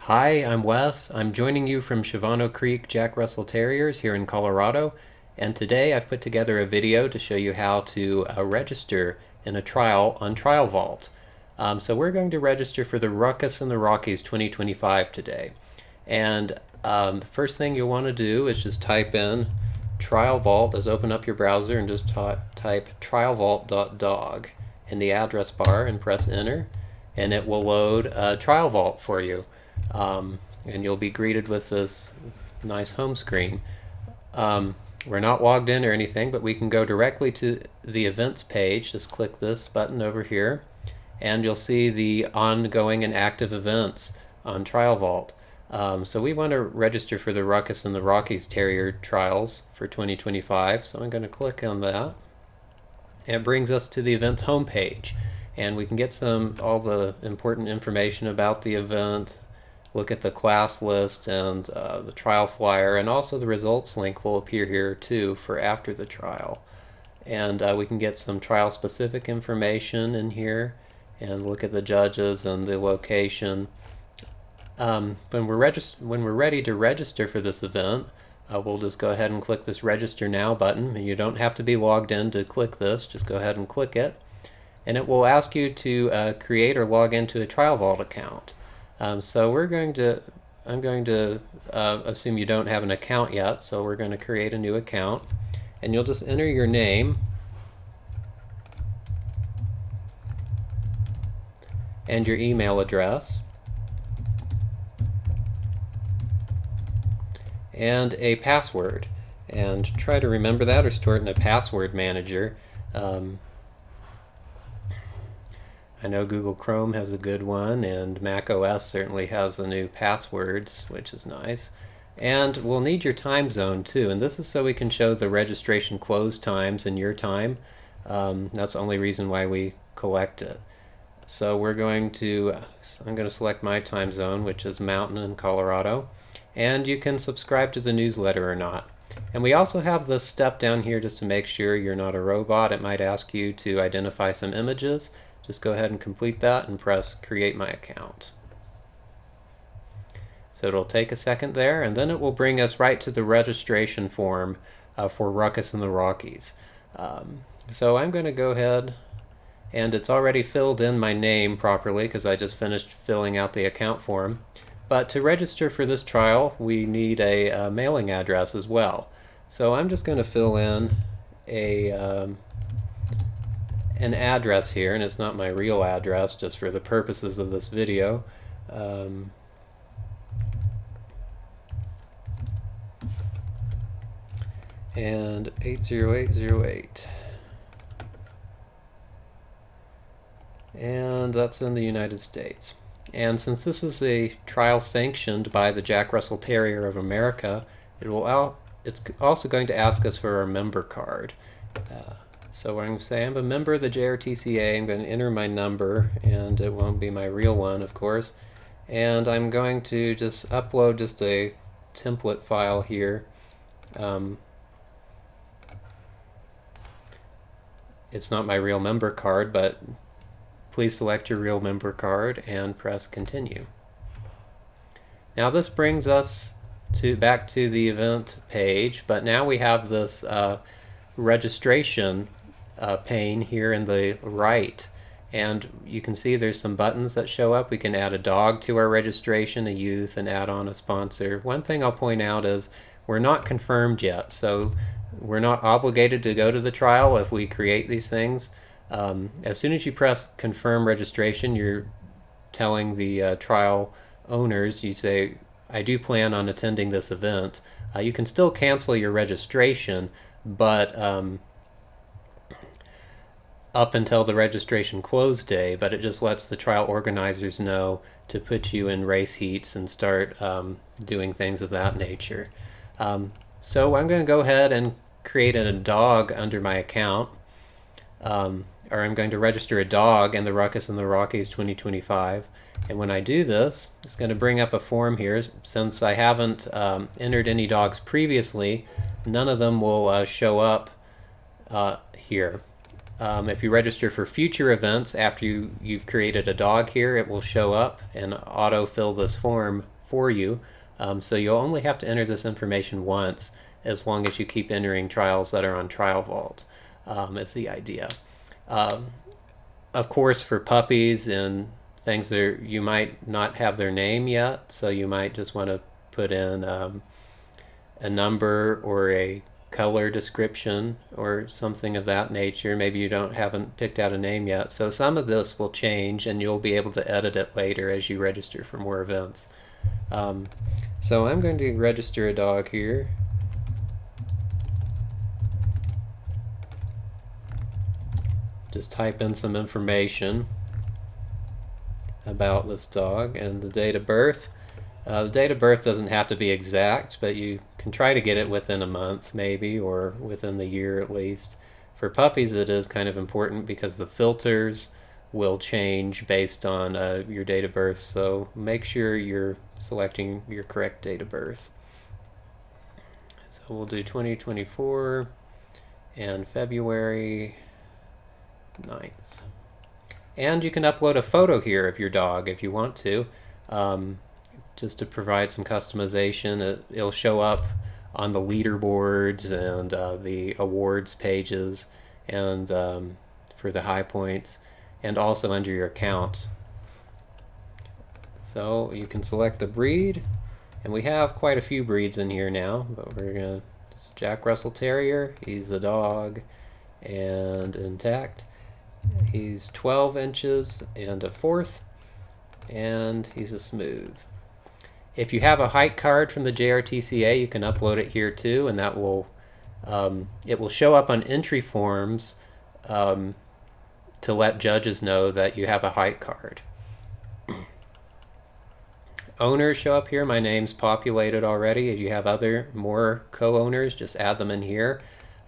Hi, I'm Wes. I'm joining you from Shawano Creek Jack Russell Terriers here in Colorado, and today I've put together a video to show you how to register in a trial on TrialVault. So we're going to register for the Ruckus in the Rockies 2025 today. And the first thing you'll want to do is just type in TrialVault, is open up your browser and just type trialvault.dog in the address bar and press enter, and it will load TrialVault for you. And you'll be greeted with this nice home screen. We're not logged in or anything, but we can go directly to the events page. Just click this button over here, and you'll see the ongoing and active events on TrialVault. So we want to register for the Ruckus in the Rockies Terrier Trials for 2025, so I'm going to click on that. It brings us to the events homepage, and we can get all the important information about the event, look at the class list and the trial flyer, and also the results link will appear here too for after the trial. And we can get some trial specific information in here and look at the judges and the location. When we're ready to register for this event, we'll just go ahead and click this register now button, and you don't have to be logged in to click this. Just go ahead and click it, and it will ask you to create or log into a TrialVault account. So I'm going to assume you don't have an account yet, so we're going to create a new account, and you'll just enter your name and your email address and a password, and try to remember that or store it in a password manager. I know Google Chrome has a good one, and Mac OS certainly has the new passwords, which is nice. And we'll need your time zone too, and this is so we can show the registration close times in your time. That's the only reason why we collect it. So I'm going to select my time zone, which is Mountain in Colorado, and you can subscribe to the newsletter or not. And we also have this step down here just to make sure you're not a robot. It might ask you to identify some images. Just go ahead and complete that and press create my account. So it'll take a second there, and then it will bring us right to the registration form for Ruckus in the Rockies. So I'm going to go ahead, and it's already filled in my name properly because I just finished filling out the account form. But to register for this trial, we need a mailing address as well. So I'm just going to fill in an address here, and it's not my real address, just for the purposes of this video. And 80808. And that's in the United States. And since this is a trial sanctioned by the Jack Russell Terrier of America, it's also going to ask us for our member card. So I'm going to say I'm a member of the JRTCA. I'm going to enter my number, and it won't be my real one, of course. And I'm going to just upload just a template file here. It's not my real member card, but please select your real member card and press continue. Now this brings us back to the event page, but now we have this registration pane here in the right, and you can see there's some buttons that show up. We can add a dog to our registration, a youth, and add on a sponsor. One thing I'll point out is we're not confirmed yet, so we're not obligated to go to the trial if we create these things. As soon as you press confirm registration, you're telling the trial owners, you say, I do plan on attending this event. You can still cancel your registration, but up until the registration close day, but it just lets the trial organizers know to put you in race heats and start doing things of that nature. So I'm going to go ahead and create a dog under my account, or I'm going to register a dog in the Ruckus in the Rockies 2025. And when I do this, it's going to bring up a form here. Since I haven't entered any dogs previously, none of them will show up here. If you register for future events after you've created a dog here, it will show up and auto-fill this form for you. So you'll only have to enter this information once, as long as you keep entering trials that are on TrialVault, is the idea. Of course, for puppies and things that you might not have their name yet, so you might just want to put in a number or a color description or something of that nature. Maybe you haven't picked out a name yet. So some of this will change and you'll be able to edit it later as you register for more events. So I'm going to register a dog here. Just type in some information about this dog and the date of birth. The date of birth doesn't have to be exact, but you can try to get it within a month maybe, or within the year at least. For puppies it is kind of important because the filters will change based on your date of birth, so make sure you're selecting your correct date of birth. So we'll do 2024 and February 9th. And you can upload a photo here of your dog if you want to, just to provide some customization. It'll show up on the leaderboards and the awards pages, and for the high points, and also under your account. So you can select the breed, and we have quite a few breeds in here now, but we're gonna just Jack Russell Terrier. He's the dog and intact. He's 12 inches and a fourth, and he's a smooth. If you have a height card from the JRTCA, you can upload it here too, and that will it will show up on entry forms to let judges know that you have a height card. Owners show up here. My name's populated already. If you have more co-owners, just add them in here.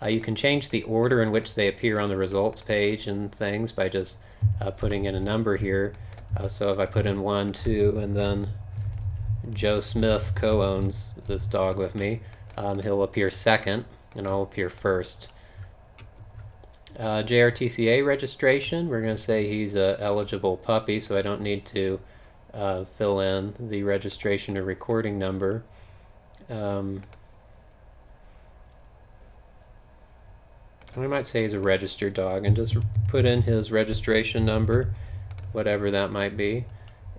You can change the order in which they appear on the results page and things by just putting in a number here. So if I put in 1, 2, and then Joe Smith co-owns this dog with me, he'll appear second and I'll appear first. JRTCA registration, we're going to say he's an eligible puppy, so I don't need to fill in the registration or recording number. I might say he's a registered dog and just put in his registration number, whatever that might be.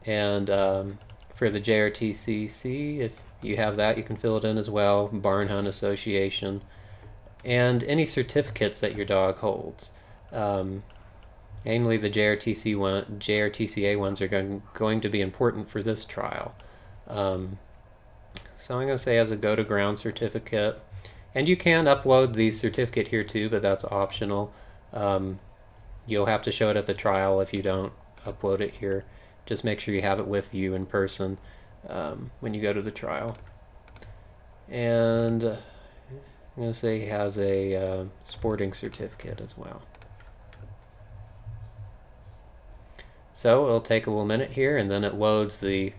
And for the JRTCC, if you have that, you can fill it in as well. Barn Hunt Association, and any certificates that your dog holds. Mainly the JRTCA ones are going to be important for this trial. So I'm going to say as a go to ground certificate. And you can upload the certificate here too, but that's optional. You'll have to show it at the trial if you don't upload it here. Just make sure you have it with you in person when you go to the trial. And I'm going to say he has a sporting certificate as well. So it'll take a little minute here, and then it loads the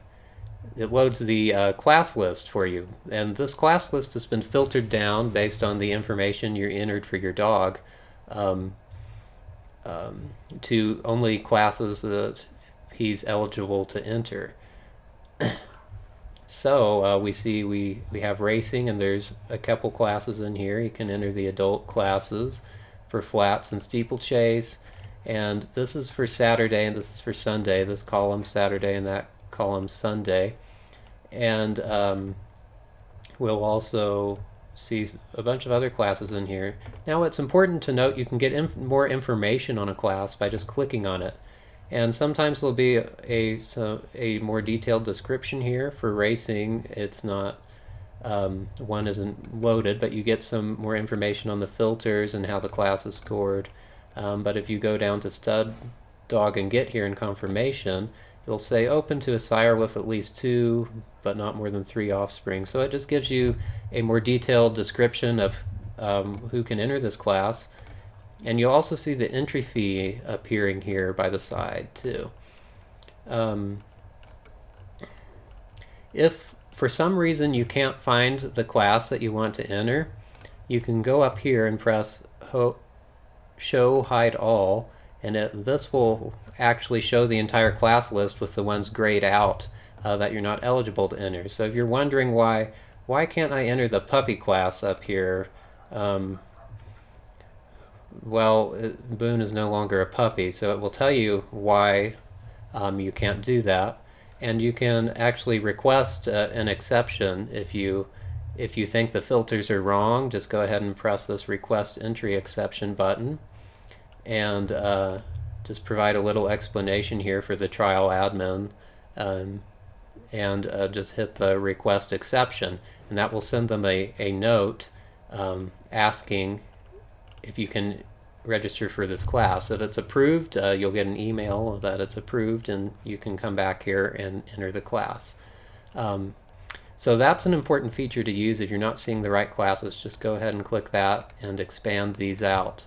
class list for you. And this class list has been filtered down based on the information you entered for your dog to only classes that he's eligible to enter. So we see we have racing, and there's a couple classes in here. You can enter the adult classes for flats and steeplechase, and this is for Saturday and this is for Sunday. This column Saturday and that column Sunday. And we'll also see a bunch of other classes in here. Now it's important to note you can get more information on a class by just clicking on it. And sometimes there'll be a more detailed description here. For racing, it's not, one isn't loaded, but you get some more information on the filters and how the class is scored. But if you go down to stud, dog, and get here in confirmation, you'll say open to a sire with at least 2 but not more than 3 offspring. So it just gives you a more detailed description of who can enter this class. And you'll also see the entry fee appearing here by the side too. If for some reason you can't find the class that you want to enter, you can go up here and press show hide all, and this will actually show the entire class list with the ones grayed out that you're not eligible to enter. So if you're wondering why can't I enter the puppy class up here, well, Boone is no longer a puppy, so it will tell you why you can't do that. And you can actually request an exception if you think the filters are wrong. Just go ahead and press this request entry exception button, and just provide a little explanation here for the trial admin, and just hit the request exception, and that will send them a note asking if you can register for this class. If it's approved, you'll get an email that it's approved, and you can come back here and enter the class. So that's an important feature to use if you're not seeing the right classes. Just go ahead and click that and expand these out.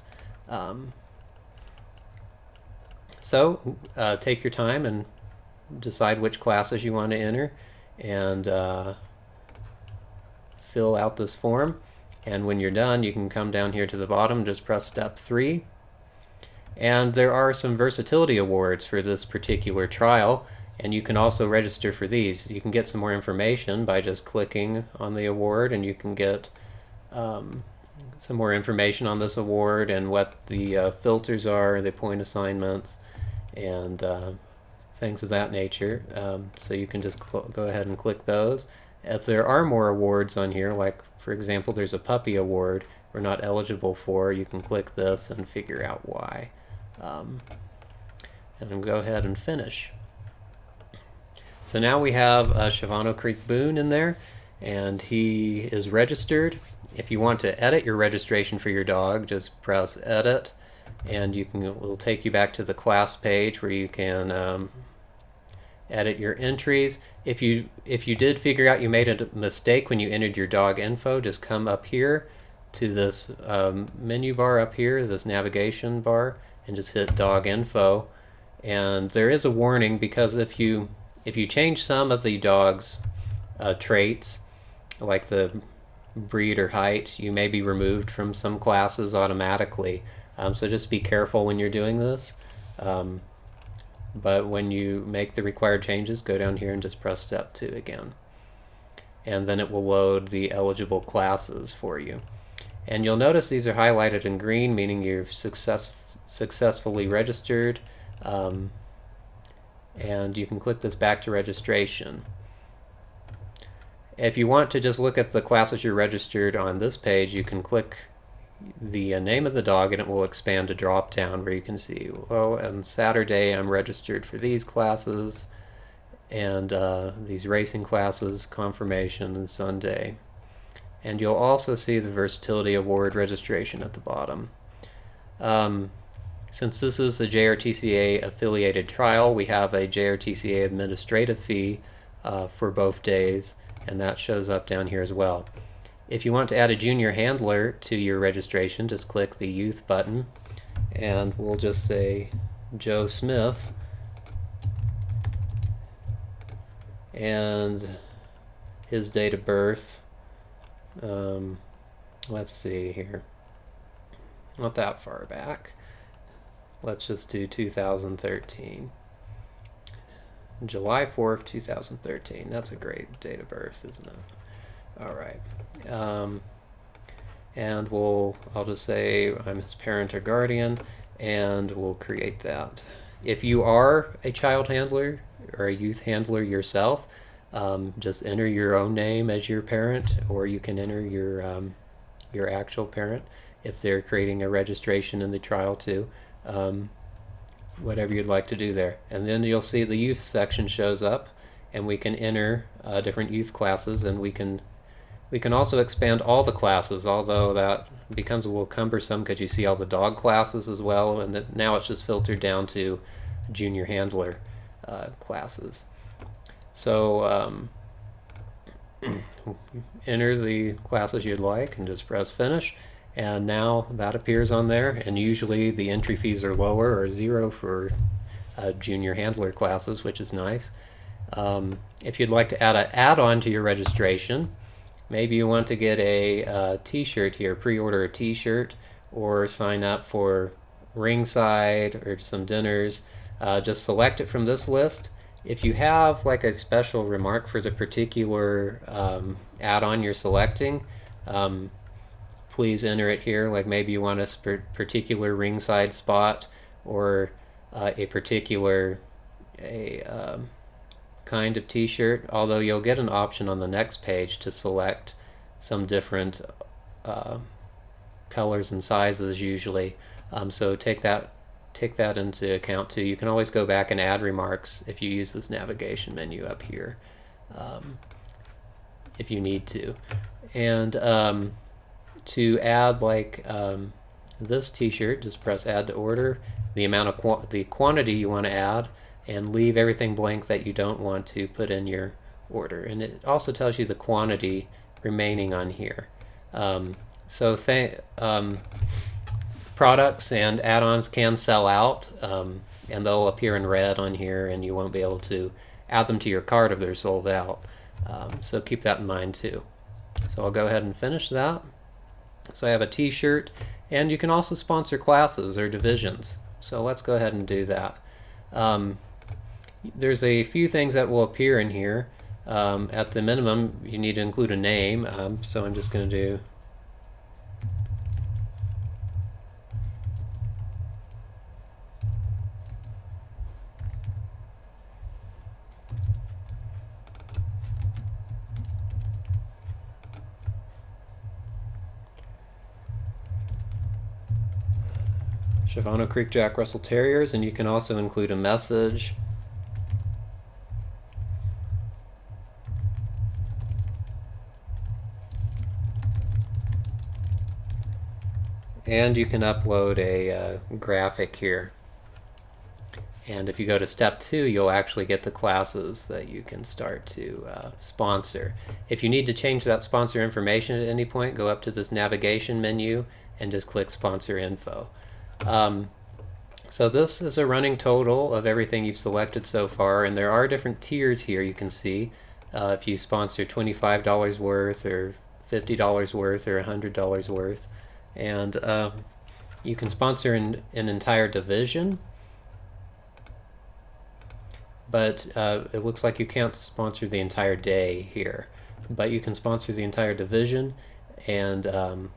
So take your time and decide which classes you want to enter, and fill out this form. And when you're done, you can come down here to the bottom, just press step 3. And there are some versatility awards for this particular trial, and you can also register for these. You can get some more information by just clicking on the award, and you can get some more information on this award and what the filters are, the point assignments, and things of that nature. So you can just go ahead and click those. If there are more awards on here, like for example there's a puppy award we're not eligible for, you can click this and figure out why. And then go ahead and finish. So now we have Shavano Creek Boone in there, and he is registered. If you want to edit your registration for your dog, just press edit, and it will take you back to the class page where you can edit your entries. If you did figure out you made a mistake when you entered your dog info, just come up here to this menu bar up here, this navigation bar, and just hit dog info. And there is a warning, because if you change some of the dog's traits, like the breed or height, you may be removed from some classes automatically. So just be careful when you're doing this. But when you make the required changes, go down here and just press step 2 again. And then it will load the eligible classes for you. And you'll notice these are highlighted in green, meaning you've successfully registered. And you can click this back to registration. If you want to just look at the classes you're registered on this page, you can click the name of the dog, and it will expand a drop down where you can see, oh, on Saturday I'm registered for these classes, and these racing classes, confirmation, and Sunday. And you'll also see the Versatility Award registration at the bottom. Since this is a JRTCA affiliated trial, we have a JRTCA administrative fee for both days, and that shows up down here as well. If you want to add a junior handler to your registration, just click the youth button, and we'll just say Joe Smith, and his date of birth, let's see here, not that far back, let's just do 2013. July 4th, 2013. That's a great date of birth, isn't it? All right. And I'll just say I'm his parent or guardian, and we'll create that. If you are a child handler or a youth handler yourself, just enter your own name as your parent, or you can enter your actual parent if they're creating a registration in the trial too. Whatever you'd like to do there. And then you'll see the youth section shows up, and we can enter different youth classes, and we can also expand all the classes, although that becomes a little cumbersome because you see all the dog classes as well, and now it's just filtered down to junior handler classes. So enter the classes you'd like and just press finish, and now that appears on there. And usually the entry fees are lower or zero for junior handler classes, which is nice. If you'd like to add an add-on to your registration, maybe you want to get a t-shirt here, pre-order a t-shirt, or sign up for ringside or some dinners, just select it from this list, If you have like a special remark for the particular add-on you're selecting, please enter it here. Like maybe you want a particular ringside spot, or a particular kind of t-shirt, although you'll get an option on the next page to select some different colors and sizes usually. So take that into account too. You can always go back and add remarks if you use this navigation menu up here, if you need to. And to add like this t-shirt, just press add to order, the amount of the quantity you want to add, and leave everything blank that you don't want to put in your order. And it also tells you the quantity remaining on here. So products and add-ons can sell out, and they'll appear in red on here, and you won't be able to add them to your cart if they're sold out. So keep that in mind too. So I'll go ahead and finish that. So I have a t-shirt, and you can also sponsor classes or divisions. So let's go ahead and do that. There's a few things that will appear in here. At the minimum, you need to include a name, so I'm just going to do Shawano Creek Jack Russell Terriers, and you can also include a message. And you can upload a graphic here. And if you go to step 2, you'll actually get the classes that you can start to sponsor. If you need to change that sponsor information at any point, go up to this navigation menu and just click sponsor info. So this is a running total of everything you've selected so far, and there are different tiers here you can see. If you sponsor $25 worth or $50 worth or $100 worth. And you can sponsor an entire division, but it looks like you can't sponsor the entire day here. But you can sponsor the entire division, and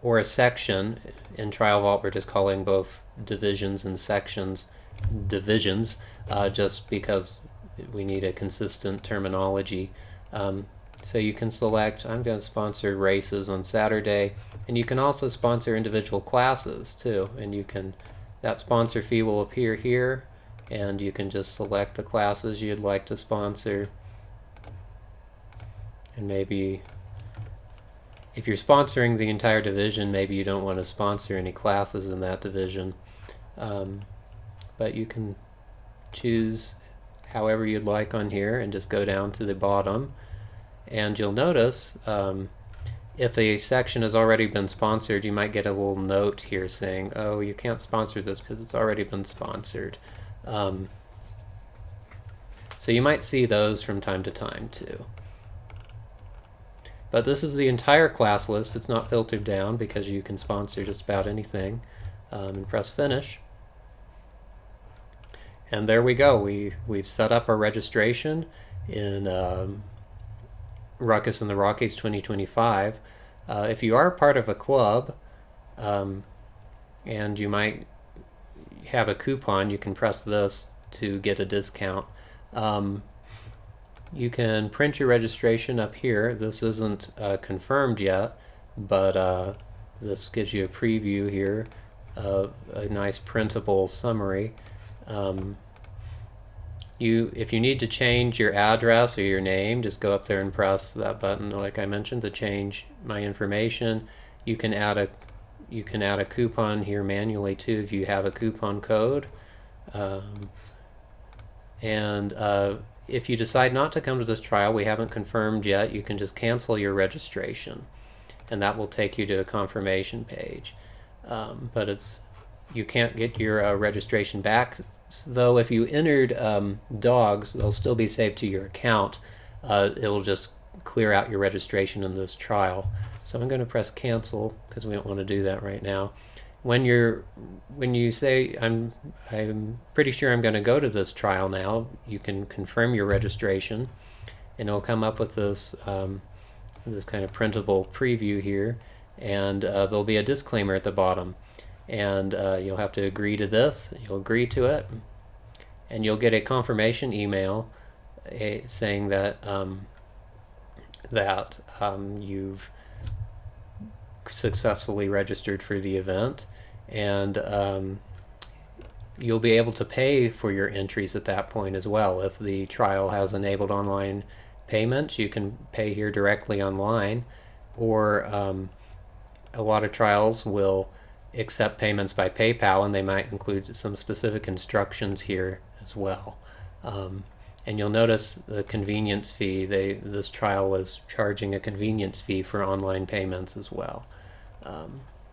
or a section. In TrialVault, we're just calling both divisions and sections divisions, just because we need a consistent terminology. So you can select, I'm going to sponsor races on Saturday, and you can also sponsor individual classes too, and you can, that sponsor fee will appear here, and you can just select the classes you'd like to sponsor. And maybe if you're sponsoring the entire division, maybe you don't want to sponsor any classes in that division, but you can choose however you'd like on here and just go down to the bottom. And you'll notice if a section has already been sponsored, you might get a little note here saying, oh, you can't sponsor this because it's already been sponsored. So you might see those from time to time too. But this is the entire class list. It's not filtered down because you can sponsor just about anything. And press finish. And there we go. We've set up our registration in Ruckus in the Rockies 2025. If you are part of a club, and you might have a coupon, you can press this to get a discount. You can print your registration up here. This isn't confirmed yet, but this gives you a preview here of a nice printable summary. If you need to change your address or your name, just go up there and press that button like I mentioned to change my information. You can add a coupon here manually too if you have a coupon code. If you decide not to come to this trial, we haven't confirmed yet, you can just cancel your registration, and that will take you to a confirmation page. But you can't get your registration back, though. If you entered dogs, they'll still be saved to your account. It'll just clear out your registration in this trial. So I'm going to press cancel because we don't want to do that right now. when you say I'm pretty sure I'm going to go to this trial now, you can confirm your registration, and it'll come up with this kind of printable preview here, and there'll be a disclaimer at the bottom, and you'll have to agree to this. You'll agree to it, and you'll get a confirmation email saying that you've successfully registered for the event, and you'll be able to pay for your entries at that point as well. If the trial has enabled online payments, you can pay here directly online, or a lot of trials will accept payments by PayPal, and they might include some specific instructions here as well. And you'll notice the convenience fee. This trial is charging a convenience fee for online payments as well.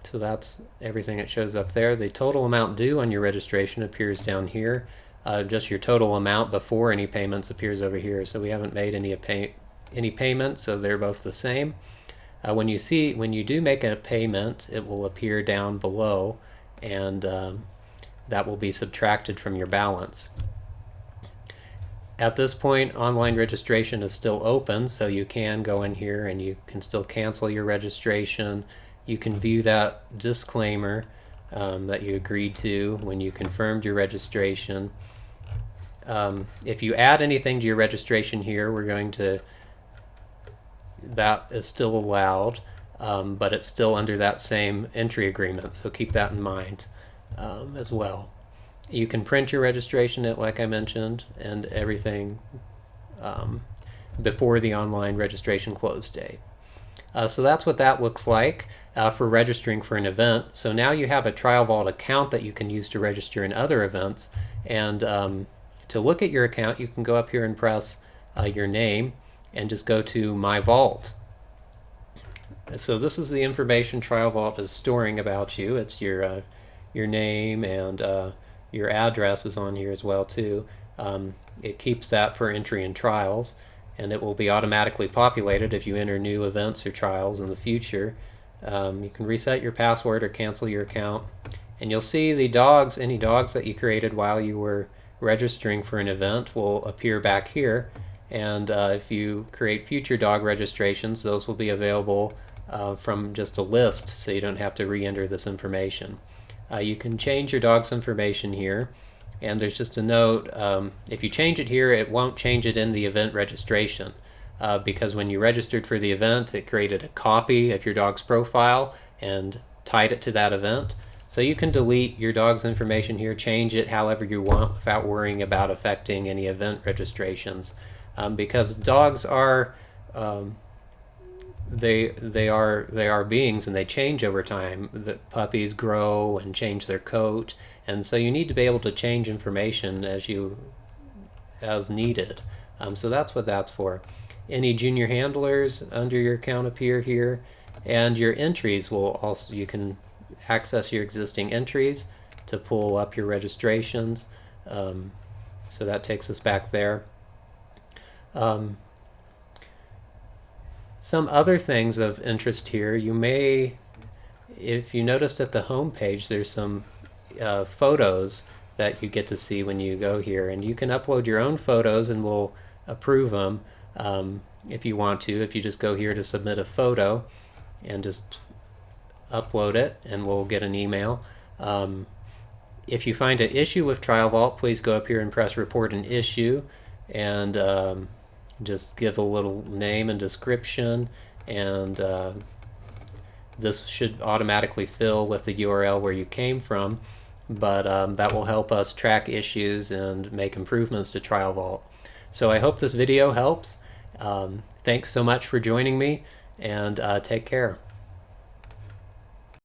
So that's everything that shows up there. The total amount due on your registration appears down here. Just your total amount before any payments appears over here. So we haven't made any payments, so they're both the same. When you do make a payment, it will appear down below, and that will be subtracted from your balance. At this point, online registration is still open, so you can go in here and you can still cancel your registration. You can view that disclaimer that you agreed to when you confirmed your registration. If you add anything to your registration here, that is still allowed, but it's still under that same entry agreement, so keep that in mind as well. You can print your registration, like I mentioned, and everything before the online registration close date. So that's what that looks like for registering for an event. So now you have a TrialVault account that you can use to register in other events. And to look at your account, you can go up here and press your name and just go to My Vault. So this is the information TrialVault is storing about you. It's your name, and your address is on here as well too. It keeps that for entry in trials, and it will be automatically populated if you enter new events or trials in the future. You can reset your password or cancel your account, and you'll see any dogs that you created while you were registering for an event will appear back here. And if you create future dog registrations, those will be available from just a list, so you don't have to re-enter this information. You can change your dog's information here, and there's just a note, if you change it here, it won't change it in the event registration, because when you registered for the event, it created a copy of your dog's profile and tied it to that event. So you can delete your dog's information here, change it however you want without worrying about affecting any event registrations, because dogs are they are beings, and they change over time. The puppies grow and change their coat, and so you need to be able to change information as needed. So that's what that's for. Any junior handlers under your account appear here, and your entries will also, you can access your existing entries to pull up your registrations. So that takes us back there. Some other things of interest here, if you noticed at the home page, there's some photos that you get to see when you go here, and you can upload your own photos and we'll approve them if you want to. If you just go here to submit a photo and just upload it, and we'll get an email. If you find an issue with TrialVault, please go up here and press report an issue, and just give a little name and description, and this should automatically fill with the URL where you came from, but that will help us track issues and make improvements to TrialVault. So I hope this video helps. Thanks so much for joining me, and take care.